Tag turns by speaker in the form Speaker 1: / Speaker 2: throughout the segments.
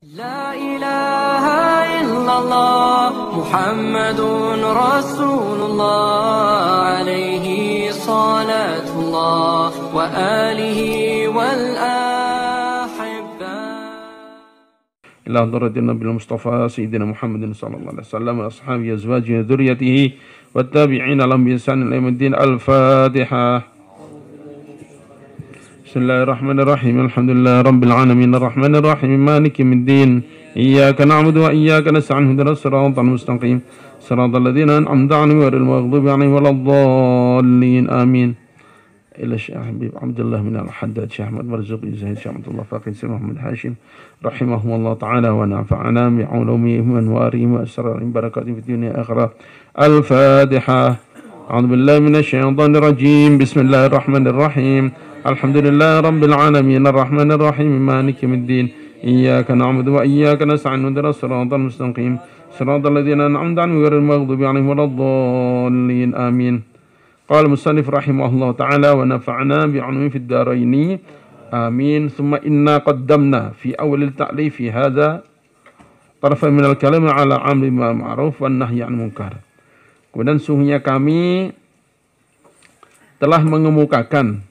Speaker 1: لا إله إلا الله محمد رسول الله عليه صلاة الله وآله والأحبة
Speaker 2: إلى حضرة النبي المصطفى سيدنا محمد صلى الله عليه وسلم وأصحابه أزواجه وذريته والتابعين لهم بإحسان إلى يوم الدين. الفاتحة. بسم الله الرحمن الرحيم. الحمد لله رب العالمين الرحمن الرحيم مالك يوم الدين. إياك نعبد وإياك نستعين اهدنا الصراط المستقيم صراط الذين أنعمت عليهم غير المغضوب عليهم ولا الضالين آمين. إلى الشيخ حبيب عبد الله من الحداد شيخ أحمد مرزوقي زهيد شيخ عبد الله فاقد سيد محمد هاشم رحمهم الله تعالى ونفعنا بعلومهم وأنوارهم وأسرارهم بركاتهم في الدنيا والآخرة. الفاتحة. أعوذ بالله من الشيطان الرجيم. بسم الله الرحمن الرحيم. الحمد لله رب العالمين الرحمن الرحيم مالك يوم الدين. إياك نعبد وإياك نستعين اهدنا الصراط المستقيم صراط الذين أنعمت عليهم غير المغضوب عليهم ولا الضالين آمين. قال المصنف رحمه الله تعالى ونفعنا بعلومه في الدارين آمين. ثم إنا قدمنا في أول التأليف في هذا طرفا من الكلام على عمل بالمعروف والنهي عن المنكر. Kemudian sungguhnya kami telah mengemukakan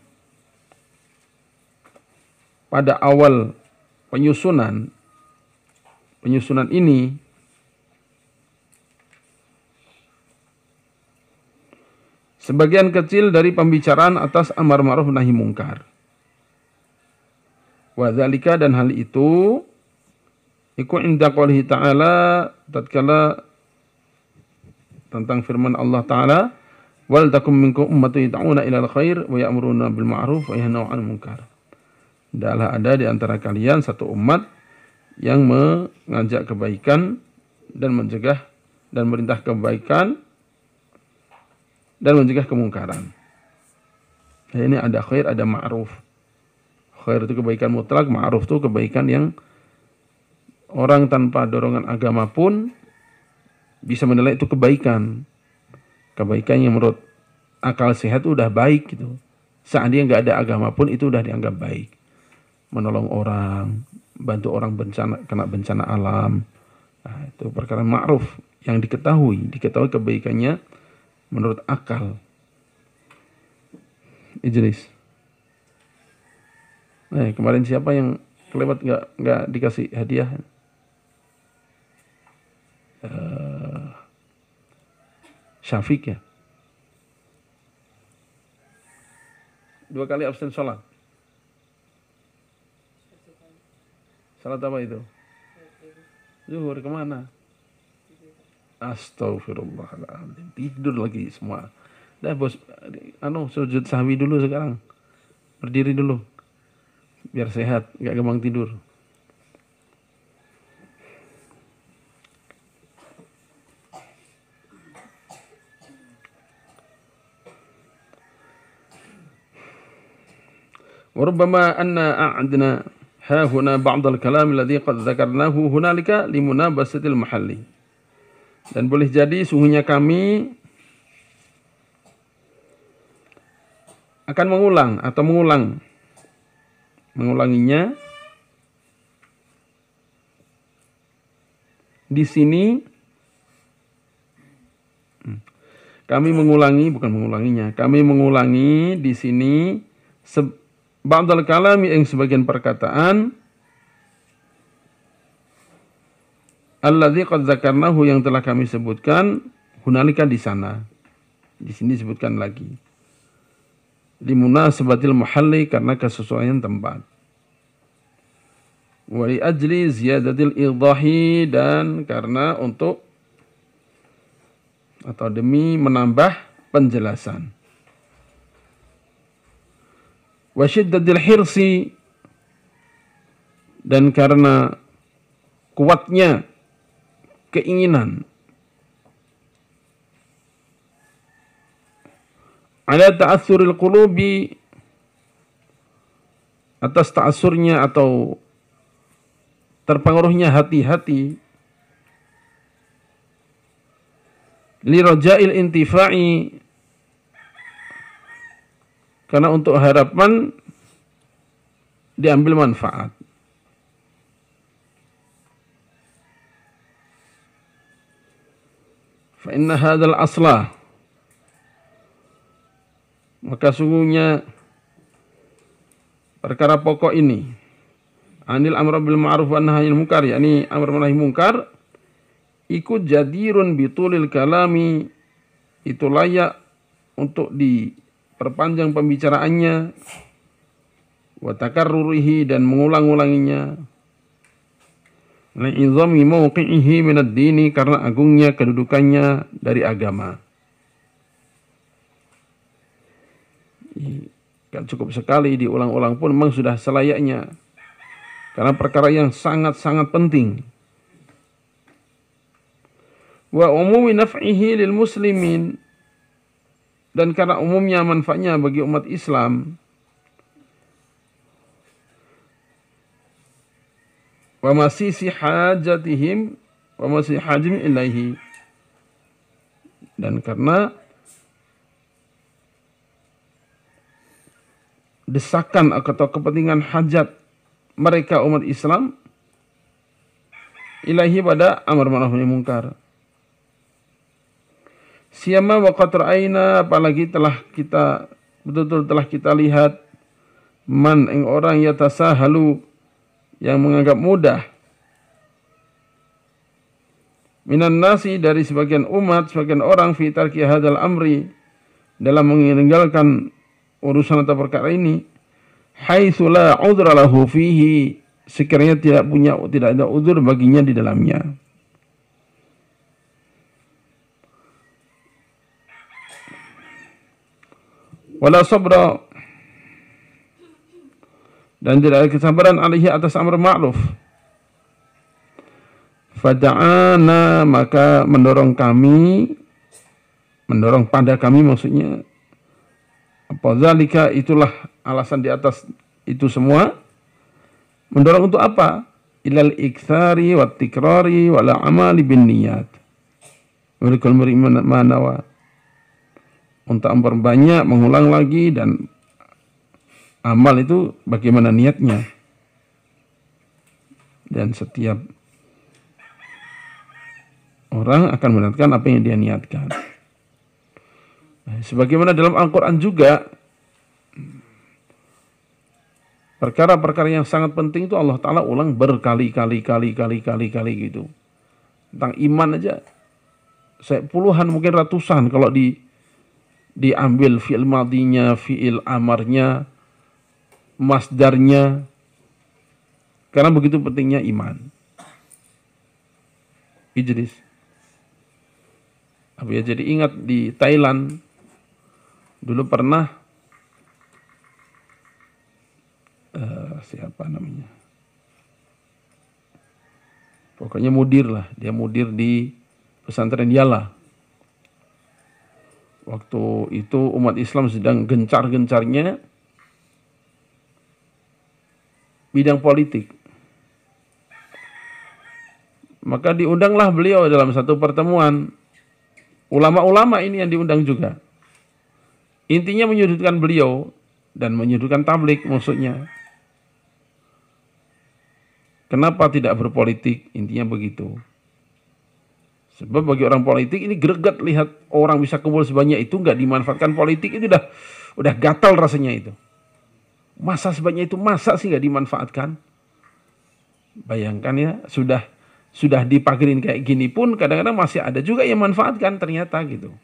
Speaker 2: pada awal penyusunan ini sebagian kecil dari pembicaraan atas amar ma'ruf nahi mungkar. Wa dzalika, dan hal itu iku inda qoulihi ta'ala, tatkala tentang firman Allah Ta'ala, wal takum minkum ummatun yad'una ilal khair wa ya'muruna bil ma'ruf wa yanhauna 'anil munkar. Adalah ada di antara kalian satu umat yang mengajak kebaikan dan mencegah dan merintah kebaikan dan mencegah kemungkaran. Nah, ini ada khair, ada ma'ruf. Khair itu kebaikan mutlak, ma'ruf itu kebaikan yang orang tanpa dorongan agama pun bisa menilai itu kebaikan. Kebaikan yang menurut akal sehat itu udah baik gitu. Seandainya nggak ada agama pun itu udah dianggap baik. Menolong orang, bantu orang kena bencana alam. Nah, itu perkara ma'ruf yang diketahui kebaikannya menurut akal. Idris. Kemarin siapa yang kelewat nggak dikasih hadiah? Syafiq ya. 2 kali absen sholat. Salat apa itu? Zuhur kemana? Astagfirullahaladzim. Tidur lagi semua. Dah bos, sujud sahwi dulu sekarang. Berdiri dulu. Biar sehat, gak gampang tidur. Warubbama anna a'adna hahuna ba'dal kalam alladhi qad dzakarnahu hunalika limunabasatil mahalli. Dan boleh jadi sungguhnya kami akan mengulanginya di sini. Kami mengulangi di sini ba'dal kalam yang sebagian perkataan alladzi qad dzakarnahu yang telah kami sebutkan hunalika di sana. Di sini disebutkan lagi. Limunasabatil mahalli, karena kesesuaian tempat. Wa li ajli ziyadatil idahi, dan karena untuk atau demi menambah penjelasan. Wa syiddatil hirsi, dan karena kuatnya keinginan ala ta'assuril qulubi, atas ta'assurnya atau terpengaruhnya hati-hati, li rajail intifa'i, karena untuk harapan diambil manfaat. Fa inna hadzal aslah, maka sungguhnya perkara pokok ini, anil amr bil ma'ruf wa nahy anil munkar, yakni amr nahi munkar, ikut jadirun bitulil kalami, itu layak untuk diperpanjang pembicaraannya, wa takarrurihi, dan mengulang-ulanginya, li'izami mawqi'ihi minad dini, karena agungnya kedudukannya dari agama. Gak cukup sekali diulang-ulang pun memang sudah selayaknya, karena perkara yang sangat-sangat penting. Wa umumi naf'ihi lil muslimin, dan karena umumnya manfaatnya bagi umat Islam. Wa masisi hajatihim wa masih hajim ilaihi, dan karena desakan atau kepentingan hajat mereka umat Islam ilahi pada amar ma'ruf nahi munkar. Siyama wa qad ra'ayna, apalagi betul-betul telah kita lihat, man ing orang yatasahalu, yang menganggap mudah, minan nasi, dari sebagian umat, sebagian orang, fi tarki hadzal amri, dalam meninggalkan urusan atau perkara ini, haitsu la udhra lahu fihi, sekiranya tidak ada udzur baginya di dalamnya. Wala sabra, dan tidak ada kesabaran alaihi atas amr ma'ruf. Fada'ana, maka mendorong pada kami maksudnya, apa zalika, itulah alasan di atas itu semua. Mendorong untuk apa? Ilal iktsari wat tikrari wal amali bin niyat. Walikul mar'i manawa, untuk memperbanyak, mengulang lagi, dan amal itu bagaimana niatnya. Dan setiap orang akan mendapatkan apa yang dia niatkan. Sebagaimana dalam Al-Quran juga, perkara-perkara yang sangat penting itu Allah Ta'ala ulang berkali-kali gitu. Tentang iman aja, puluhan mungkin ratusan kalau diambil fi'il madinya, fi'il amarnya, masdarnya, karena begitu pentingnya iman. Idris. Jadi ingat di Thailand dulu pernah siapa namanya? Pokoknya mudir lah, dia mudir di pesantren Yala. Waktu itu umat Islam sedang gencar-gencarnya bidang politik. Maka diundanglah beliau dalam satu pertemuan. Ulama-ulama ini yang diundang juga. Intinya menyudutkan beliau dan menyudutkan tabligh maksudnya. Kenapa tidak berpolitik? Intinya begitu. Sebab bagi orang politik ini greget lihat orang bisa kumpul sebanyak itu nggak dimanfaatkan politik, itu udah gatal rasanya itu. Masa sebanyak itu, masa sih nggak dimanfaatkan? Bayangkan ya, sudah dipagerin kayak gini pun kadang-kadang masih ada juga yang manfaatkan ternyata gitu.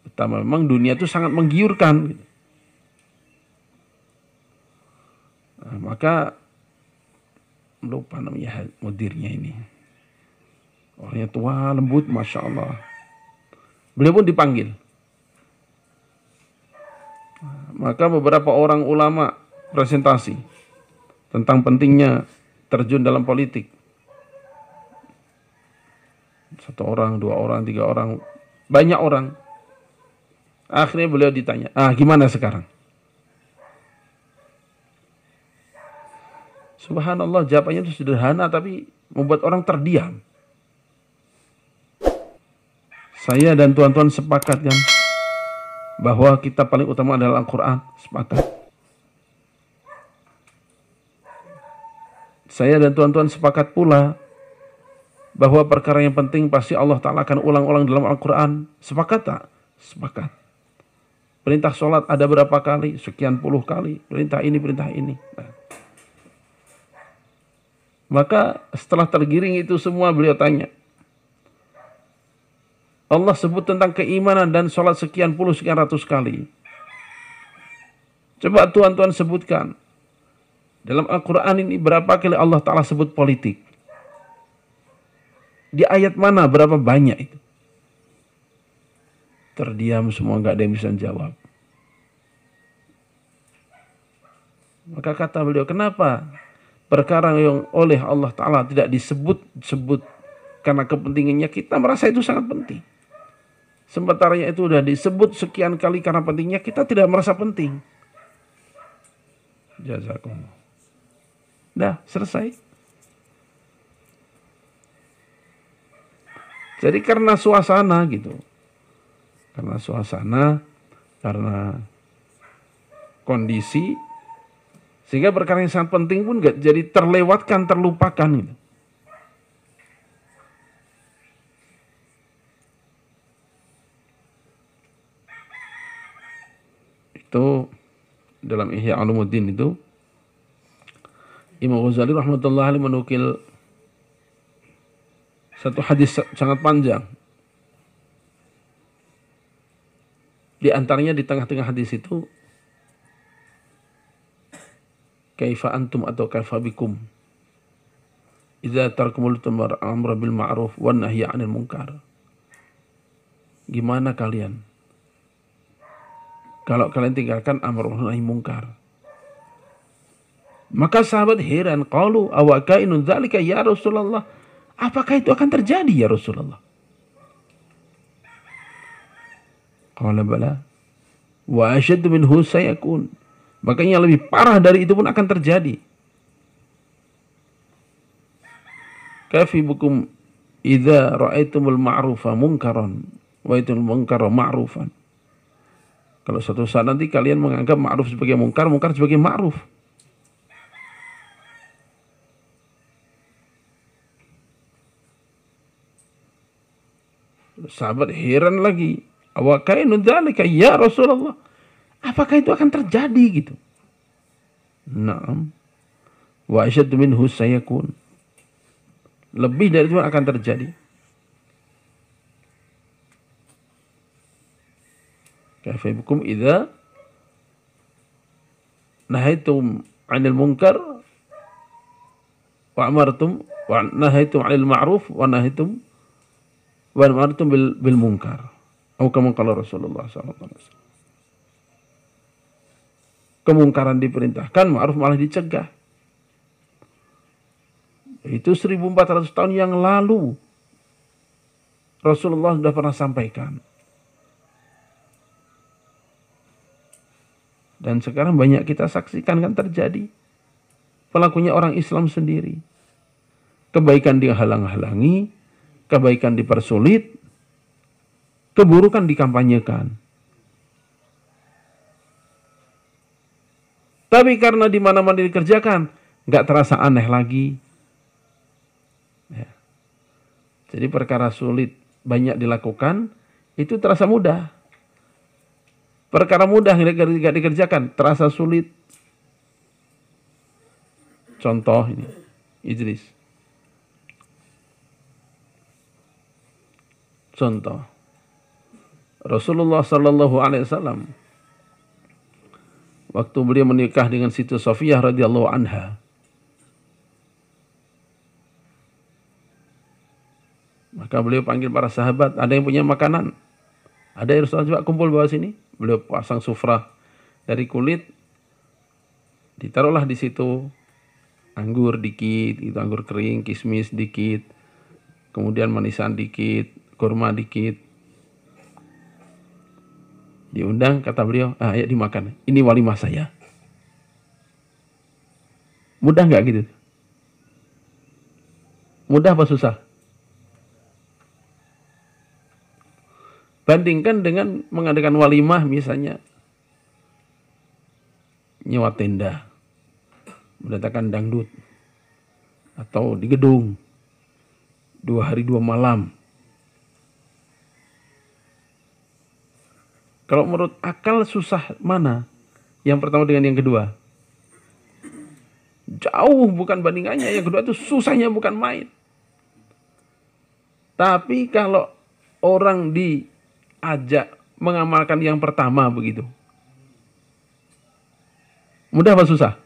Speaker 2: Pertama, memang dunia itu sangat menggiurkan gitu. Nah, maka lupa namanya mudirnya ini, orangnya tua lembut, masya Allah. Beliau pun dipanggil. Maka beberapa orang ulama presentasi tentang pentingnya terjun dalam politik. 1 orang, 2 orang, 3 orang, banyak orang. Akhirnya beliau ditanya, gimana sekarang? Subhanallah, jawabannya itu sederhana tapi membuat orang terdiam. Saya dan tuan-tuan sepakat kan bahwa kita paling utama adalah Al-Quran. Sepakat. Saya dan tuan-tuan sepakat pula bahwa perkara yang penting pasti Allah Ta'ala akan ulang-ulang dalam Al-Quran. Sepakat tak? Sepakat. Perintah sholat ada berapa kali? Sekian puluh kali. Perintah ini, perintah ini. Nah. Maka setelah tergiring itu semua beliau tanya. Allah sebut tentang keimanan dan sholat sekian puluh, sekian ratus kali. Coba tuan-tuan sebutkan. Dalam Al-Quran ini berapa kali Allah Ta'ala sebut politik? Di ayat mana berapa banyak itu? Terdiam semua, nggak ada yang bisa jawab. Maka kata beliau, kenapa perkara yang oleh Allah Ta'ala tidak disebut-sebut karena kepentingannya kita merasa itu sangat penting. Sementara itu sudah disebut sekian kali karena pentingnya kita tidak merasa penting. Jazakumullah. Dah, selesai. Jadi karena suasana gitu. Karena suasana, karena kondisi, sehingga perkara yang sangat penting pun gak jadi terlewatkan, terlupakan gitu. Itu dalam Ihya Ulumuddin itu Imam Ghazali rahmatullahi alaihi menukil satu hadis sangat panjang. Di antaranya di tengah-tengah hadis itu, kaifa antum atau kaifa bikum idza tarkumul amra bil ma'ruf wan nahya 'anil munkar. Gimana kalian kalau kalian tinggalkan amar ma'ruf nahi munkar? Maka sahabat heran, qalu aw kainun dzalika ya Rasulullah? Apakah itu akan terjadi ya Rasulullah? Qala bala wa ashaddu minhu sayakun. Makanya lebih parah dari itu pun akan terjadi. Kafi bukum idza ra'aitumul ma'rufa munkaran wa itul munkara ma'rufan. Kalau suatu saat nanti kalian menganggap ma'ruf sebagai munkar, munkar sebagai ma'ruf. Sahabat heran lagi. Wa kainu dzalika ya Rasulullah? Apakah itu akan terjadi gitu? Naam. Wa asyaddu minhu sayakun. Lebih dari itu akan terjadi. Kaifa bikum idza nahaitum 'anil munkar wa amartum wa nahaitum 'anil ma'ruf wa nahaitum wa amartum bil munkar. Atau kama qala Rasulullah sallallahu alaihi wasallam. Kemungkaran diperintahkan, ma'ruf malah dicegah. Itu 1400 tahun yang lalu Rasulullah sudah pernah sampaikan. Dan sekarang banyak kita saksikan kan terjadi. Pelakunya orang Islam sendiri. Kebaikan dihalang-halangi, kebaikan dipersulit, keburukan dikampanyekan. Tapi karena di mana-mana dikerjakan, nggak terasa aneh lagi. Ya. Jadi perkara sulit banyak dilakukan, itu terasa mudah. Perkara mudah nggak dikerjakan, terasa sulit. Contoh ini, Idris. Contoh, Rasulullah Sallallahu Alaihi Wasallam waktu beliau menikah dengan Siti Sofiyah radhiyallahu anha, maka beliau panggil para sahabat, ada yang punya makanan? Ada yang Rasulullah, coba kumpul bawah sini. Beliau pasang sufrah dari kulit, ditaruhlah di situ anggur dikit, itu anggur kering, kismis dikit, kemudian manisan dikit, kurma dikit. Diundang, kata beliau, ayo dimakan. Ini walimah saya. Mudah nggak gitu? Mudah apa susah? Bandingkan dengan mengadakan walimah misalnya. Nyewa tenda. Mendatangkan dangdut. Atau di gedung. 2 hari 2 malam. Kalau menurut akal susah mana? Yang pertama dengan yang kedua? Jauh bukan bandingannya. Yang kedua itu susahnya bukan main. Tapi kalau orang diajak mengamalkan yang pertama begitu, mudah apa susah?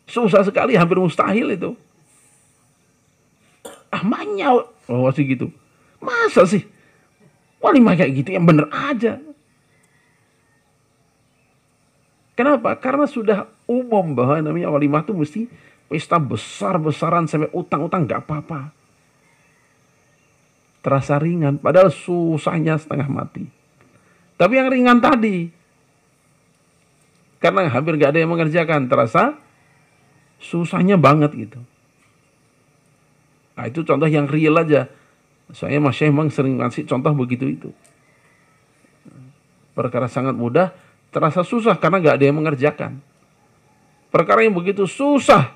Speaker 2: Susah sekali, hampir mustahil itu. Manyau. Oh sih gitu. Masa sih? Walimah kayak gitu yang bener aja. Kenapa? Karena sudah umum bahwa namanya walimah itu mesti pesta besar-besaran sampai utang-utang gak apa-apa. Terasa ringan, padahal susahnya setengah mati. Tapi yang ringan tadi, karena hampir gak ada yang mengerjakan, terasa susahnya banget gitu. Nah, itu contoh yang real aja. Saya Mas Syekh memang sering ngasih contoh begitu itu. Perkara sangat mudah, terasa susah karena gak ada yang mengerjakan. Perkara yang begitu susah,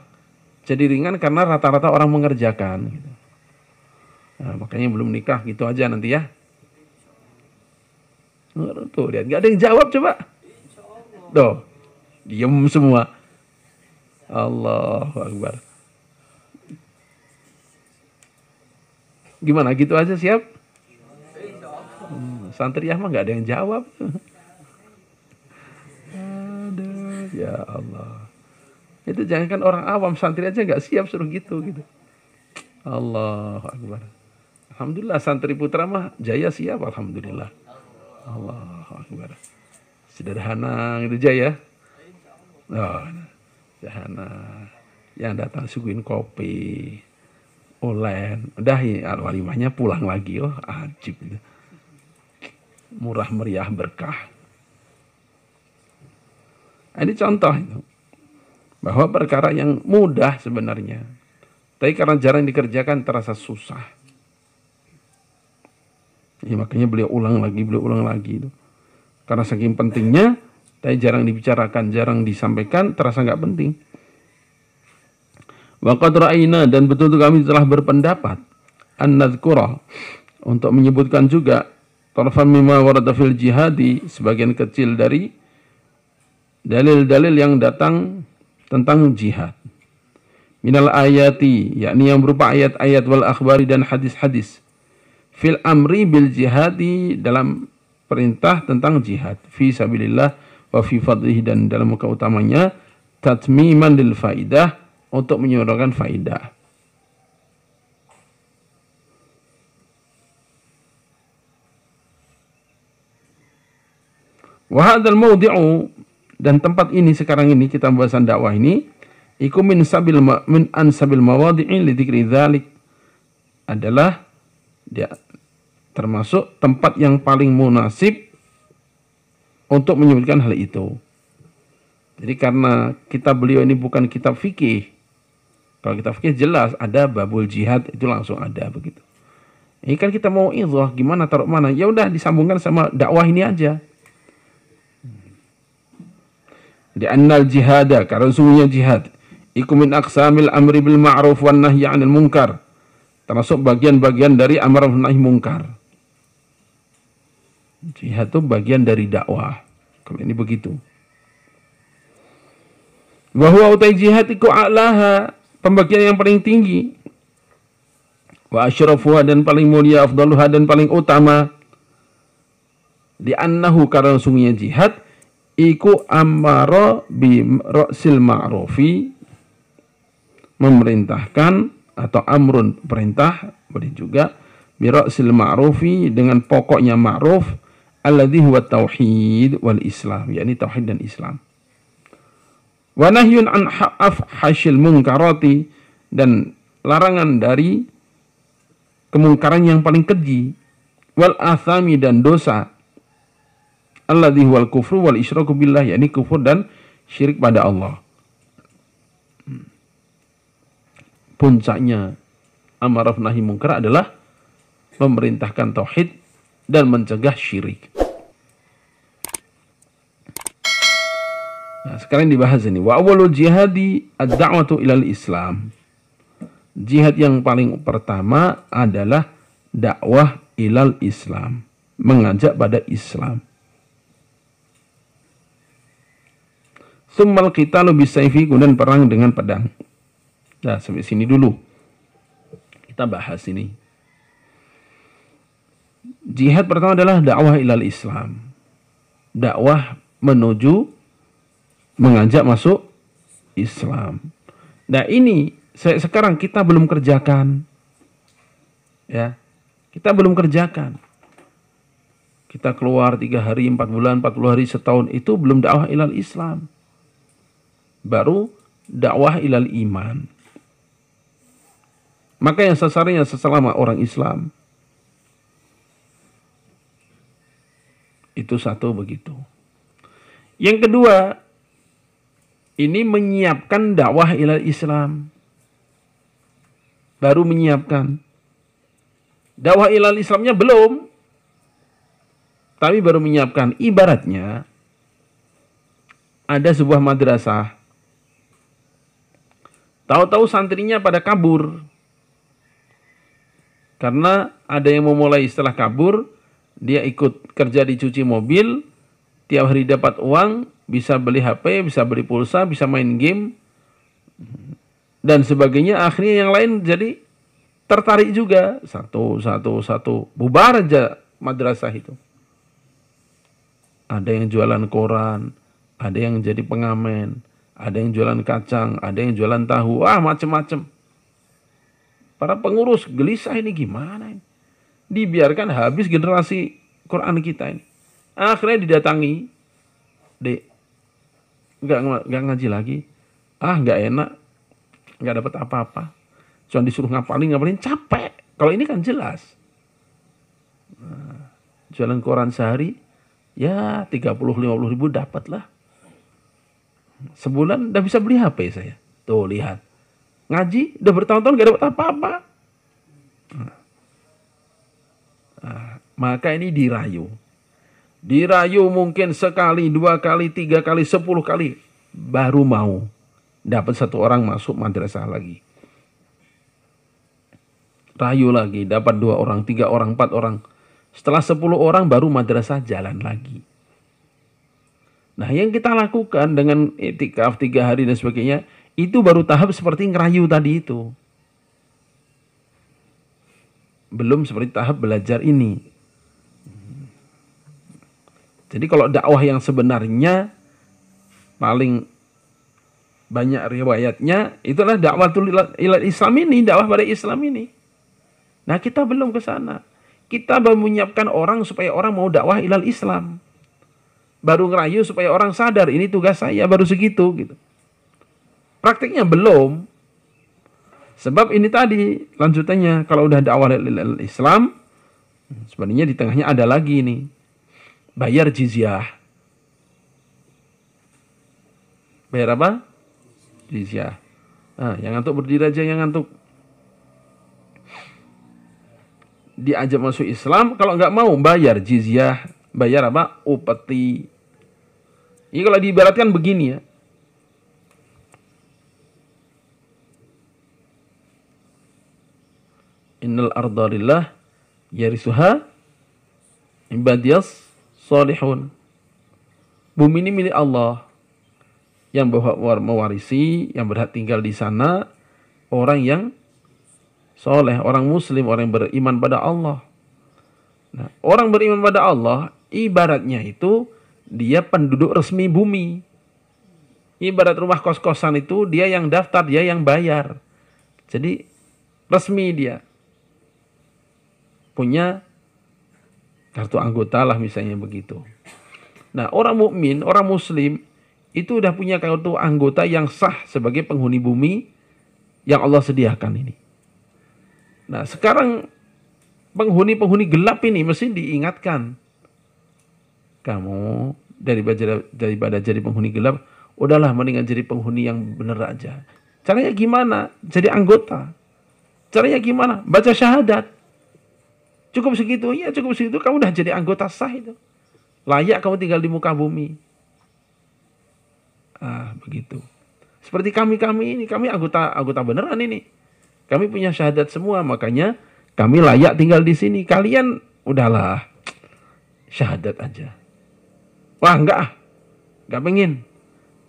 Speaker 2: jadi ringan karena rata-rata orang mengerjakan. Gitu. Nah, makanya belum nikah gitu aja nanti ya. Tuh lihat, gak ada yang jawab coba. Tuh, diem semua. Allahu Akbar. Gimana gitu aja siap? Santriyah mah gak ada yang jawab. Aduh, ya Allah. Itu jangankan orang awam, santri aja gak siap suruh gitu. Allahu Akbar. Alhamdulillah santri putra mah jaya siap, alhamdulillah. Allahu Akbar. Sederhana gitu Jaya. Oh, sederhana. Yang datang suguhin kopi. Olen, udah ya walimahnya pulang lagi. Oh ajib gitu. Murah meriah berkah. Ini contoh itu. Bahwa perkara yang mudah sebenarnya, tapi karena jarang dikerjakan terasa susah. Ya, makanya beliau ulang lagi itu. Karena saking pentingnya, tapi jarang dibicarakan, jarang disampaikan, terasa nggak penting. Wa qad ra'ayna, dan betul-betul kami telah berpendapat an-nadhkura, untuk menyebutkan juga tarfan mimma warada fil jihadi, sebagian kecil dari dalil-dalil yang datang tentang jihad. Minal ayati, yakni yang berupa ayat-ayat wal akhbari dan hadis-hadis. Fil amri bil jihadi, dalam perintah tentang jihad. Fi sabilillah wa fi fadlihi, dan dalam keutamanya tatmiman lil faidah, untuk menyuarakan faidah. Wa hadzal mawdi'u, dan tempat ini sekarang ini kita pembahasan dakwah ini, iku min ansabil mawadi'i li dzikri dzalik, adalah dia termasuk tempat yang paling munasib untuk menyebutkan hal itu. Jadi karena kitab beliau ini bukan kitab fikih. Kalau kitab fikih jelas ada babul jihad, itu langsung ada begitu. Ini kan kita mau idhah, gimana taruh mana? Ya udah disambungkan sama dakwah ini aja. Di annal jihada, karena sungguhnya jihad, iku min aqsamil amri bil ma'ruf wan nahyi 'anil munkar, termasuk bagian-bagian dari amar nahi munkar. Jihad itu bagian dari dakwah. Kalau ini begitu. Wa huwa utai jihad iku a'laha, pembagian yang paling tinggi. Wa asyrafuha, dan paling mulia, afdaluha, dan paling utama. Di annahu, karena sungguhnya jihad iku amara bi ra'sil ma'rufi, memerintahkan, atau amrun perintah, boleh juga bi ra'sil ma'rufi, dengan pokoknya ma'ruf, alladhi huwa tauhid wal islam, yakni tauhid dan Islam. Wa nahyun an afhashil munkarati, dan larangan dari kemungkaran yang paling keji, wal athami, dan dosa, alladzi huwal kufru wal isyraku billah, yakni kufur dan syirik pada Allah. Puncaknya amar nahi munkar adalah memerintahkan tauhid dan mencegah syirik. Nah, sekarang dibahas ini. Wa awwalul jihadi ad-da'watu ilal Islam. Jihad yang paling pertama adalah dakwah ilal Islam, mengajak pada Islam. Tsummal qitalu bisayfi, kemudian perang dengan pedang. Nah, sampai sini dulu. Kita bahas ini. Jihad pertama adalah dakwah ilal Islam. Dakwah menuju mengajak masuk Islam. Nah, ini sekarang kita belum kerjakan. Ya. Kita belum kerjakan. Kita keluar 3 hari, 4 bulan, 40 hari, setahun, itu belum dakwah ilal Islam. Baru dakwah ilal iman. Maka yang sasarannya sesama orang Islam. Itu satu begitu. Yang kedua, ini menyiapkan dakwah ilal Islam. Baru menyiapkan. Dakwah ilal Islamnya belum. Tapi baru menyiapkan. Ibaratnya, ada sebuah madrasah. Tahu-tahu santrinya pada kabur. Karena ada yang memulai setelah kabur, dia ikut kerja di cuci mobil, tiap hari dapat uang, bisa beli HP, bisa beli pulsa, bisa main game, dan sebagainya. Akhirnya yang lain jadi tertarik juga. Satu. Bubar aja madrasah itu. Ada yang jualan koran, ada yang jadi pengamen, ada yang jualan kacang, ada yang jualan tahu, macem-macem. Para pengurus gelisah, ini gimana ini? Dibiarkan habis generasi Quran kita ini. Akhirnya didatangi, Dek, nggak ngaji lagi, nggak enak, nggak dapat apa-apa, cuma disuruh ngapalin capek. Kalau ini kan jelas, jualan koran sehari, ya 30-50 ribu dapat lah. Sebulan udah bisa beli HP saya. Tuh lihat, ngaji udah bertahun-tahun nggak dapat apa-apa. Maka ini dirayu. Dirayu mungkin sekali, 2 kali, 3 kali, 10 kali. Baru mau. Dapat 1 orang masuk madrasah lagi. Rayu lagi. Dapat 2 orang, 3 orang, 4 orang. Setelah 10 orang baru madrasah jalan lagi. Nah, yang kita lakukan dengan iktikaf 3 hari dan sebagainya, itu baru tahap seperti ngerayu tadi itu. Belum seperti tahap belajar ini. Jadi kalau dakwah yang sebenarnya paling banyak riwayatnya itulah dakwatul ilal Islam ini, dakwah pada Islam ini. Nah, kita belum ke sana. Kita baru menyiapkan orang supaya orang mau dakwah ilal Islam. Baru ngerayu supaya orang sadar ini tugas saya, baru segitu gitu. Praktiknya belum. Sebab ini tadi lanjutannya, kalau udah dakwah ilal Islam, sebenarnya di tengahnya ada lagi nih. Bayar jizyah. Bayar apa? Jizyah. Nah, yang ngantuk berdiri aja, yang ngantuk. Diajak masuk Islam, kalau nggak mau bayar jizyah. Bayar apa? Upeti. Ini kalau diibaratkan begini ya. Innal arda lillah yarisuha ibadiyas salihun. Bumi ini milik Allah. Yang mewarisi, yang berhak tinggal di sana, orang yang soleh, orang muslim, orang yang beriman pada Allah. Nah, orang beriman pada Allah, ibaratnya itu, dia penduduk resmi bumi. Ibarat rumah kos-kosan itu, dia yang daftar, dia yang bayar. Jadi, resmi dia. Punya kartu anggota lah misalnya begitu. Nah, orang mukmin, orang muslim itu udah punya kartu anggota yang sah sebagai penghuni bumi yang Allah sediakan ini. Nah, sekarang penghuni-penghuni gelap ini mesti diingatkan. Kamu daripada jadi penghuni gelap, udahlah mendingan jadi penghuni yang benar aja. Caranya gimana? Jadi anggota. Caranya gimana? Baca syahadat. Cukup segitu, ya cukup segitu, kamu udah jadi anggota sah itu. Layak kamu tinggal di muka bumi. Begitu. Seperti kami ini, kami anggota beneran ini. Kami punya syahadat semua, makanya kami layak tinggal di sini. Kalian udahlah, syahadat aja. Wah, enggak pengen.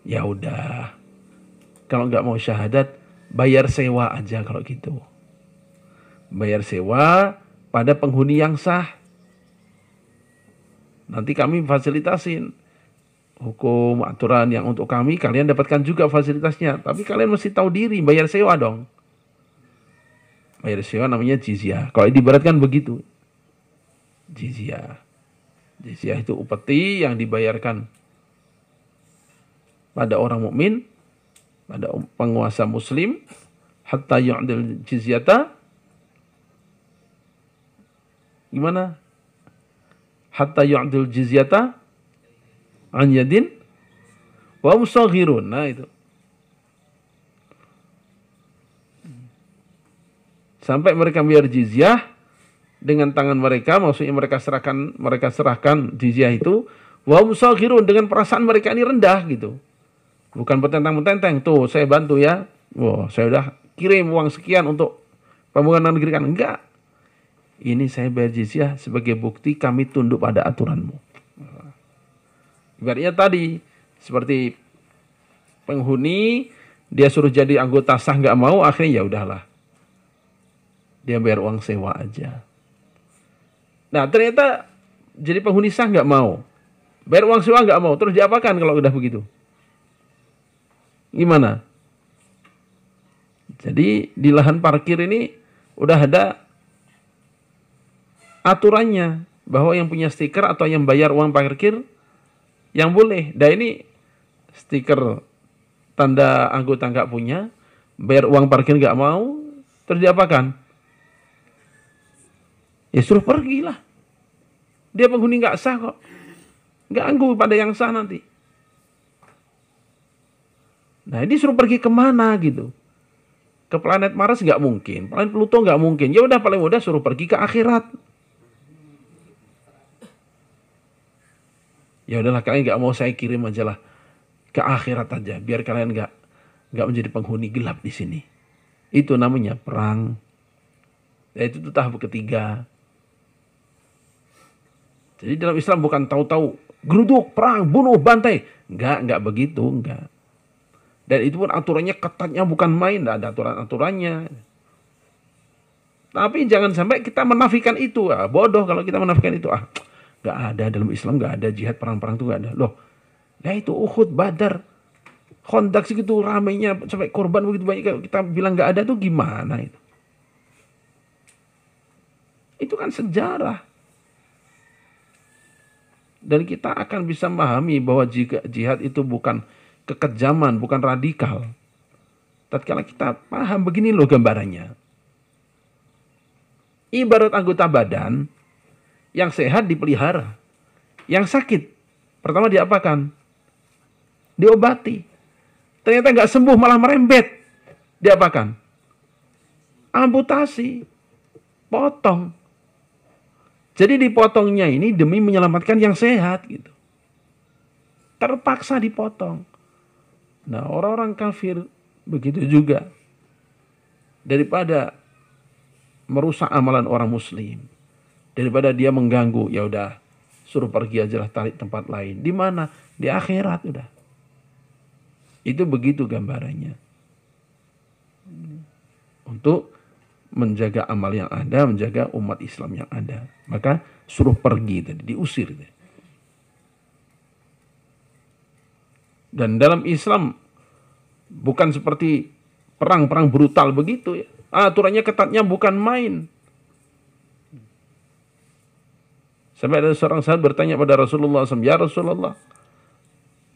Speaker 2: Ya udah, kalau enggak mau syahadat, bayar sewa aja kalau gitu. Bayar sewa pada penghuni yang sah. Nanti kami fasilitasin hukum, aturan yang untuk kami, kalian dapatkan juga fasilitasnya. Tapi kalian mesti tahu diri, bayar sewa dong. Bayar sewa namanya jizyah. Kalau diibaratkan begitu. Jizyah. Jizyah itu upeti yang dibayarkan pada orang mukmin, pada penguasa muslim, hatta yu'dil jizyata. Gimana? Hatta yu'dil jizyata an yadin wa musaghirun. Nah itu. Sampai mereka bayar jizyah dengan tangan mereka, maksudnya mereka serahkan jizyah itu wa musaghirun, dengan perasaan mereka ini rendah gitu. Bukan bertentang-tentang, tuh saya bantu ya. Wah, saya udah kirim uang sekian untuk pembangunan negeri kan. Enggak. Ini saya bayar jizyah sebagai bukti kami tunduk pada aturanmu. Ibaratnya tadi, seperti penghuni, dia suruh jadi anggota sah nggak mau, akhirnya ya udahlah. Dia bayar uang sewa aja. Nah ternyata jadi penghuni sah nggak mau. Bayar uang sewa nggak mau. Terus diapakan kalau udah begitu? Gimana? Jadi di lahan parkir ini udah ada aturannya. Bahwa yang punya stiker atau yang bayar uang parkir yang boleh. Dan ini stiker tanda anggota nggak punya, bayar uang parkir nggak mau, terus diapakan? Ya suruh pergi lah. Dia penghuni nggak sah kok. Ganggu pada yang sah nanti. Nah ini suruh pergi kemana gitu. Ke planet Mars nggak mungkin. Planet Pluto nggak mungkin. Ya udah paling mudah suruh pergi ke akhirat. Ya udahlah, kalian nggak mau saya kirim aja lah ke akhirat aja. Biar kalian nggak menjadi penghuni gelap di sini. Itu namanya perang. Ya, itu tahap ketiga. Jadi dalam Islam bukan tahu-tahu geruduk, perang, bunuh, bantai. Enggak begitu, enggak. Dan itu pun aturannya ketatnya bukan main, enggak ada aturan-aturannya. Tapi jangan sampai kita menafikan itu. Bodoh kalau kita menafikan itu. Enggak ada dalam Islam, enggak ada jihad perang-perang itu enggak ada. Loh, nah itu Uhud, Badar, Khandaq segitu ramainya sampai korban begitu banyak, kita bilang enggak ada tuh gimana itu? Itu kan sejarah. Dan kita akan bisa memahami bahwa jihad itu bukan kekejaman, bukan radikal. Tatkala kita paham begini loh gambarannya. Ibarat anggota badan yang sehat dipelihara, yang sakit pertama diapakan? Diobati. Ternyata nggak sembuh malah merembet, diapakan? Amputasi, potong. Jadi dipotongnya ini demi menyelamatkan yang sehat gitu. Terpaksa dipotong. Nah, orang-orang kafir begitu juga. Daripada merusak amalan orang muslim, daripada dia mengganggu, ya udah suruh pergi aja lah, tarik tempat lain. Di mana? Di akhirat udah. Itu begitu gambarannya. Untuk menjaga amal yang ada, menjaga umat Islam yang ada. Maka suruh pergi tadi, diusir. Dan dalam Islam bukan seperti perang-perang brutal begitu ya. Aturannya ketatnya bukan main. Sampai ada seorang sahabat bertanya pada Rasulullah SAW, ya Rasulullah,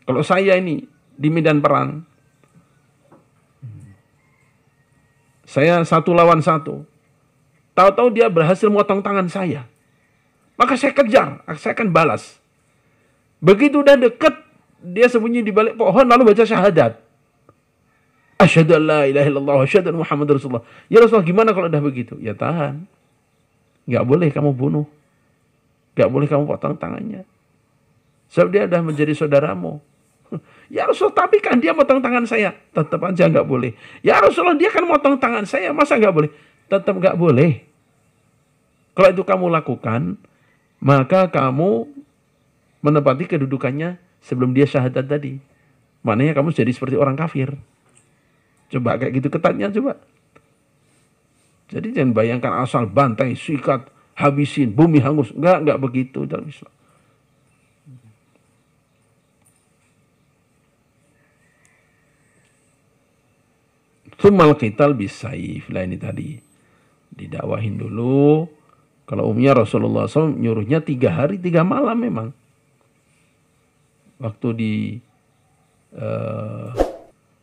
Speaker 2: kalau saya ini di medan perang, saya 1 lawan 1. Tahu-tahu dia berhasil motong tangan saya. Maka saya kejar, saya akan balas. Begitu udah deket, dia sembunyi di balik pohon lalu baca syahadat. Asyhadu an la ilaha illallah wa asyhadu anna Muhammadar Rasulullah. Ya Rasulullah, gimana kalau udah begitu? Ya tahan. Enggak boleh kamu bunuh. Enggak boleh kamu potong tangannya. Sebab dia udah menjadi saudaramu. Ya Rasulullah, tapi kan dia motong tangan saya. Tetap aja nggak boleh. Ya Rasulullah, dia kan motong tangan saya, masa nggak boleh? Tetap nggak boleh. Kalau itu kamu lakukan, maka kamu menempati kedudukannya sebelum dia syahadat tadi. Maknanya kamu jadi seperti orang kafir. Coba kayak gitu ketatnya coba. Jadi jangan bayangkan asal bantai, sikat, habisin, bumi hangus. Enggak begitu dalam Islam. Sumal qital bisaif. Lah ini tadi. Didakwahin dulu. Kalau umumnya Rasulullah SAW nyuruhnya 3 hari 3 malam memang. Waktu di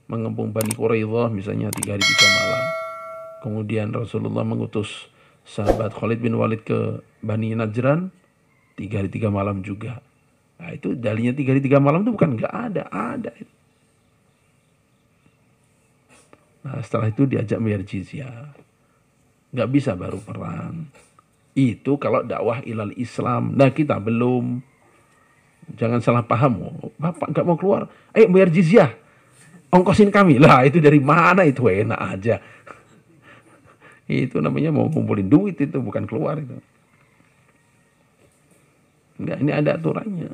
Speaker 2: mengepung Bani Quraidah misalnya 3 hari 3 malam. Kemudian Rasulullah mengutus sahabat Khalid bin Walid ke Bani Najran 3 hari 3 malam juga. Nah itu dalilnya 3 hari 3 malam itu bukan nggak ada. Nah setelah itu diajak bayar jizyah. Nggak bisa baru perang. Itu kalau dakwah ilal Islam. Nah kita belum. Jangan salah paham. Oh, Bapak nggak mau keluar. Ayo bayar jizyah. Ongkosin kami. Lah itu dari mana itu? Enak aja. Itu namanya mau kumpulin duit itu. Bukan keluar itu. Enggak, ini ada aturannya.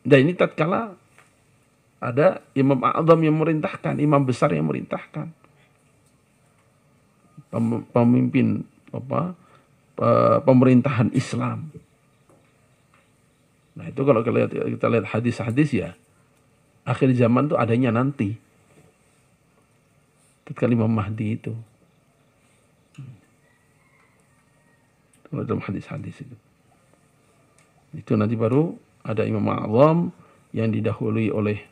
Speaker 2: Dan ini tatkala ada imam a'zam yang merintahkan. Imam besar yang merintahkan. Pemimpin pemerintahan Islam. Nah itu kalau kita lihat hadis-hadis ya, akhir zaman tuh adanya nanti. Tatkala Imam Mahdi itu. Kalau dalam hadis-hadis itu. Itu nanti baru ada Imam A'zam yang didahului oleh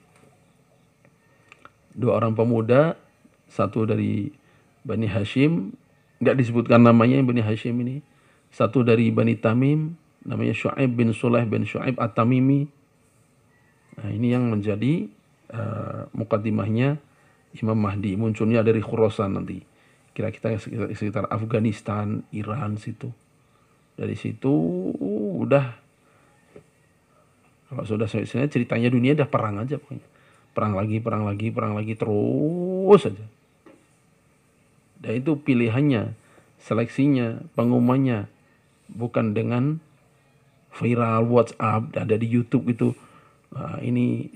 Speaker 2: 2 orang pemuda, satu dari Bani Hashim, nggak disebutkan namanya Bani Hashim ini. Satu dari Bani Tamim, namanya Syu'aib bin Sulaih bin Syu'aib At-Tamimi. Nah, ini yang menjadi mukaddimahnya Imam Mahdi. Munculnya dari Khurasan nanti. Kira-kira sekitar Afghanistan, Iran situ. Dari situ udah, kalau sudah selesai ceritanya dunia udah perang aja pokoknya. Perang lagi terus aja. Dan itu pilihannya, seleksinya, pengumumannya bukan dengan viral WhatsApp, ada di YouTube itu. Nah, ini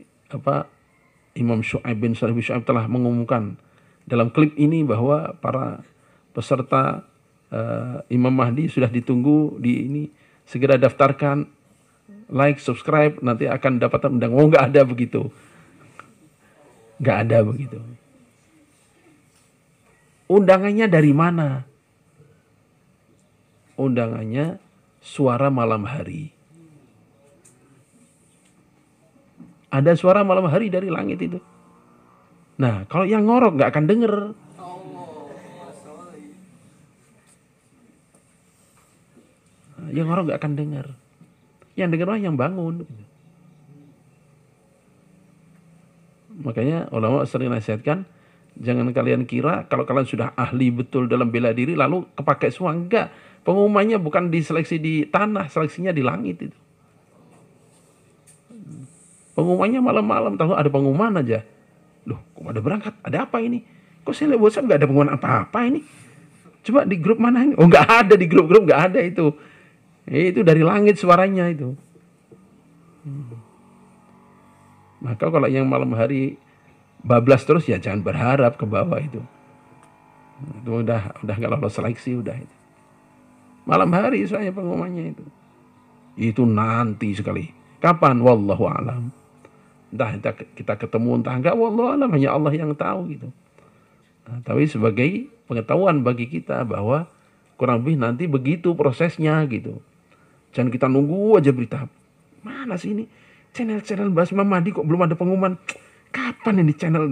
Speaker 2: Imam Syu'aib bin Sulaih bin Syu'aib telah mengumumkan dalam klip ini bahwa para peserta Imam Mahdi sudah ditunggu di ini, segera daftarkan, like, subscribe, nanti akan dapat undangan. Oh, nggak ada begitu. Nggak ada begitu. Undangannya dari mana? Undangannya suara malam hari. Ada suara malam hari dari langit itu. Nah, kalau yang ngorok nggak akan denger. Yang ngorok nggak akan denger. Yang dengar yang bangun. Makanya ulama sering nasihatkan, jangan kalian kira kalau kalian sudah ahli betul dalam bela diri lalu kepakai semua. Enggak. Pengumumannya bukan diseleksi di tanah, seleksinya di langit itu. Pengumumannya malam-malam, tahu ada pengumuman aja. Loh, kok ada berangkat? Ada apa ini? Kok saya lihat WhatsApp nggak ada pengumuman apa-apa ini? Coba di grup mana ini? Oh, nggak ada di grup-grup, nggak ada itu. Itu dari langit suaranya itu. Maka kalau yang malam hari bablas terus ya jangan berharap ke bawah itu. Itu udah nggak lolos seleksi udah itu. Malam hari soalnya pengumumannya itu. Itu nanti sekali. Kapan? Wallahu a'lam. Entah kita ketemu entah enggak, wallahu a'lam, hanya Allah yang tahu gitu. Nah, tapi sebagai pengetahuan bagi kita bahwa kurang lebih nanti begitu prosesnya gitu. Jangan kita nunggu aja berita. Mana sih ini? Channel-channel bahas Imam Mahdi kok belum ada pengumuman. Kapan ini channel?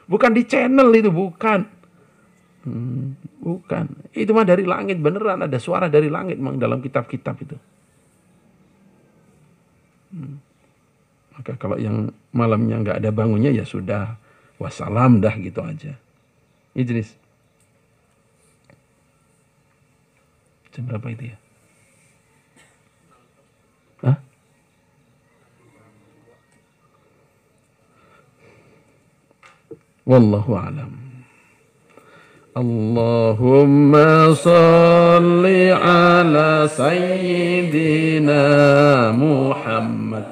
Speaker 2: Bukan di channel itu, bukan. Bukan. Itu mah dari langit beneran. Ada suara dari langit memang dalam kitab-kitab itu. Maka kalau yang malamnya nggak ada bangunnya ya sudah. Wassalam dah gitu aja. Idris. Jam berapa itu ya? Hah? Wallahu a'lam. Allahumma salli ala sayyidina Muhammad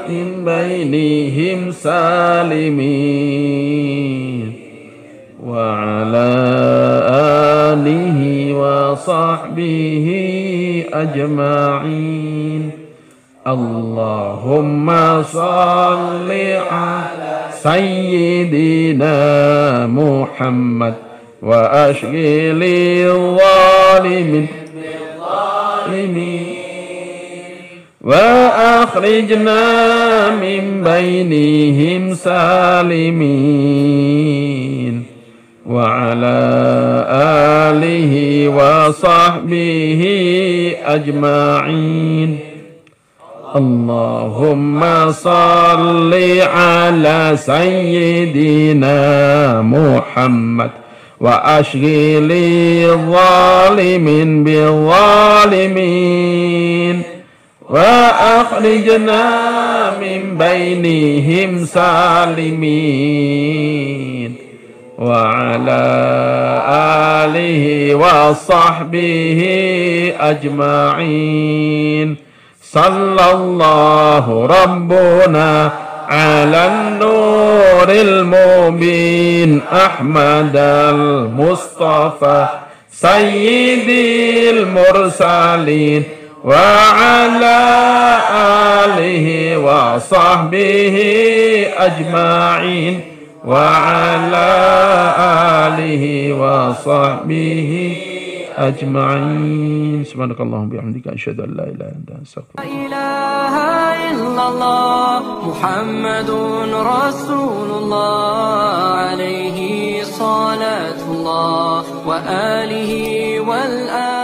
Speaker 2: min bainihim salimin wa ala alihi wa sahbihi ajma'in. Allahumma salli ala sayyidina Muhammad wa ashghili zalimin وأخرجنا من بينهم سالمين وعلى آله وصحبه أجمعين. اللهم صل على سيدنا محمد وأشغل الظالمين بالظالمين وأخرجنا من بينهم سالمين وعلى آله وصحبه أجمعين. صلى الله ربنا على النور المبين أحمد المصطفى سيد المرسلين وعلى آله وصحبه أجمعين وعلى آله وصحبه أجمعين. سبحانك اللهم وبحمدك أشهد أن لا إله إلا أنت أستغفرك.
Speaker 1: لا إله إلا الله محمد رسول الله عليه صلاة الله وآله والآل